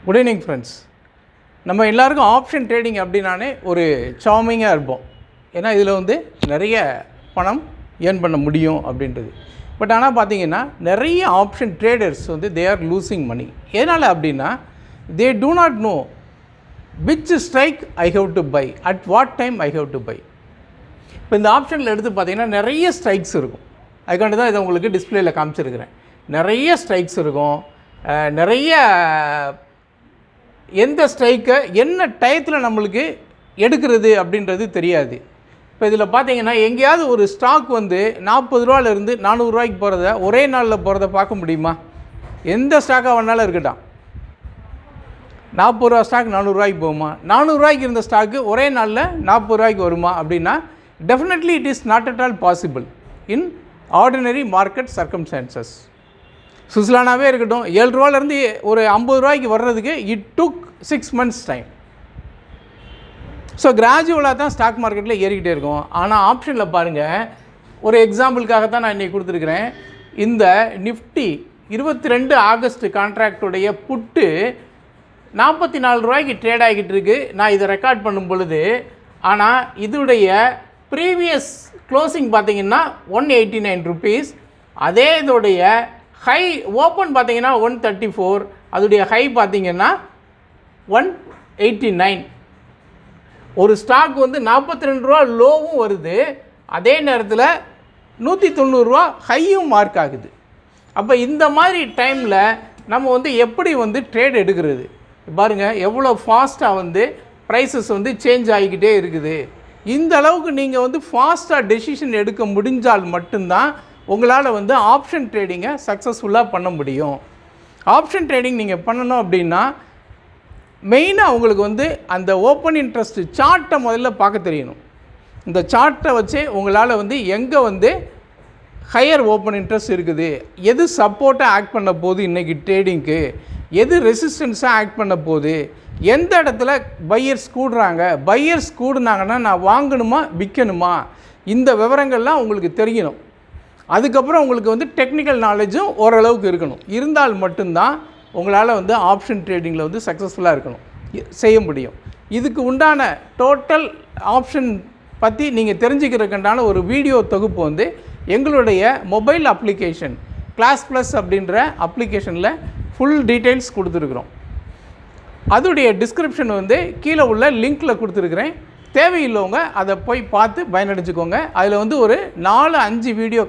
Good evening friends. நம்ம எல்லாருக்கும் option trading அப்படின்னாலே ஒரு சாமிங்காக இருப்போம். ஏன்னா இதில் வந்து நிறைய பணம் ஏர்ன் பண்ண முடியும் அப்படின்றது. பட் ஆனால் பார்த்தீங்கன்னா நிறைய ஆப்ஷன் ட்ரேடர்ஸ் வந்து தே ஆர் லூசிங் மணி. எதனால் அப்படின்னா they do not know which strike I have to buy, at what time I have to buy. இப்போ இந்த ஆப்ஷனில் எடுத்து பார்த்தீங்கன்னா நிறைய ஸ்ட்ரைக்ஸ் இருக்கும். அதுக்காண்டி தான் இதை உங்களுக்கு டிஸ்பிளேயில் காமிச்சிருக்கிறேன். நிறைய ஸ்ட்ரைக்ஸ் இருக்கும். நிறைய எந்த ஸ்ட்ரைக்கை என்ன டயத்தில் நம்மளுக்கு எடுக்கிறது அப்படின்றது தெரியாது. இப்போ இதில் பார்த்தீங்கன்னா எங்கேயாவது ஒரு ஸ்டாக் வந்து 40 ரூபாயிலேருந்து 400 ரூபாய்க்கு போகிறத ஒரே நாளில் போகிறத பார்க்க முடியுமா? எந்த ஸ்டாக்காக வேணாலும் இருக்கட்டும். 40 ரூபா ஸ்டாக் 400 ரூபாய்க்கு போகுமா? 400 ரூபாய்க்கு இருந்த ஸ்டாக்கு ஒரே நாளில் 40 ரூபாய்க்கு வருமா அப்படின்னா definitely it is not at all possible in ordinary market circumstances. சுவிட்சர்லாண்டாவே இருக்கட்டும், 7 ரூபாயிலேருந்து ஒரு 50 ரூபாய்க்கு வர்றதுக்கு it took 6 months time. So கிராஜுவலாக தான் ஸ்டாக் மார்க்கெட்டில் ஏறிக்கிட்டே இருக்கும். ஆனால் ஆப்ஷனில் பாருங்கள், ஒரு எக்ஸாம்பிளுக்காக தான் நான் இன்றைக்கி கொடுத்துருக்குறேன். இந்த நிஃப்டி 22 ஆகஸ்ட் கான்ட்ராக்டுடைய புட்டு 44 ரூபாய்க்கு ட்ரேட் ஆகிக்கிட்டு இருக்குது நான் இதை ரெக்கார்ட் பண்ணும் பொழுது. ஆனால் இதோடைய ப்ரீவியஸ் க்ளோசிங் பார்த்திங்கன்னா 189 ருபீஸ். அதே இதோடைய ஹை ஓப்பன் பார்த்திங்கன்னா 134, அதோடைய ஹை பார்த்திங்கன்னா 189. ஒரு ஸ்டாக் வந்து 42 ரூபா லோவும் வருது, அதே நேரத்தில் 190 ரூபா ஹையும் மார்க் ஆகுது. அப்போ இந்த மாதிரி டைமில் நம்ம வந்து எப்படி வந்து ட்ரேட் எடுக்கிறது பாருங்கள், எவ்வளோ ஃபாஸ்ட்டாக வந்து ப்ரைஸஸ் வந்து சேஞ்ச் ஆகிக்கிட்டே இருக்குது. இந்த அளவுக்கு நீங்கள் வந்து ஃபாஸ்ட்டாக டெசிஷன் எடுக்க முடிஞ்சால் மட்டும்தான் உங்களால் வந்து ஆப்ஷன் ட்ரேடிங்கை சக்ஸஸ்ஃபுல்லாக பண்ண முடியும். ஆப்ஷன் ட்ரேடிங் நீங்கள் பண்ணணும் அப்படின்னா மெயினாக உங்களுக்கு வந்து அந்த ஓப்பன் இன்ட்ரெஸ்ட் சார்ட்டை முதல்ல பார்க்க தெரியணும். இந்த சார்ட்டை வச்சு உங்களால் வந்து எங்கே வந்து ஹையர் ஓப்பன் இன்ட்ரெஸ்ட் இருக்குது, எது சப்போர்ட்டாக ஆக்ட் பண்ண போகுது இன்றைக்கி ட்ரேடிங்க்கு, எது ரெசிஸ்டன்ஸாக ஆக்ட் பண்ண போகுது, எந்த இடத்துல பையர்ஸ் கூடுறாங்க, பையர்ஸ் கூடுனாங்கன்னா நான் வாங்கணுமா விற்கணுமா, இந்த விவரங்கள்லாம் உங்களுக்கு தெரியணும். அதுக்கப்புறம் உங்களுக்கு வந்து டெக்னிக்கல் நாலேஜும் ஓரளவுக்கு இருக்கணும். இருந்தால் மட்டும்தான் உங்களால் வந்து ஆப்ஷன் ட்ரேடிங்கில் வந்து சக்ஸஸ்ஃபுல்லாக இருக்கணும் செய்ய முடியும். இதுக்கு உண்டான டோட்டல் ஆப்ஷன் பற்றி நீங்கள் தெரிஞ்சுக்கிறதுக்கான ஒரு வீடியோ தொகுப்பு வந்து எங்களுடைய மொபைல் அப்ளிகேஷன் கிளாஸ் ப்ளஸ் அப்படின்ற அப்ளிகேஷனில் ஃபுல் டீட்டெயில்ஸ் கொடுத்துருக்குறோம். அதோடைய டிஸ்கிரிப்ஷன் வந்து கீழே உள்ள லிங்க்கில் கொடுத்துருக்குறேன். தேவையில்லவங்க அதை போய் பார்த்து பயனடைஞ்சுக்கோங்க. அதில் வந்து ஒரு 4-5 வீடியோ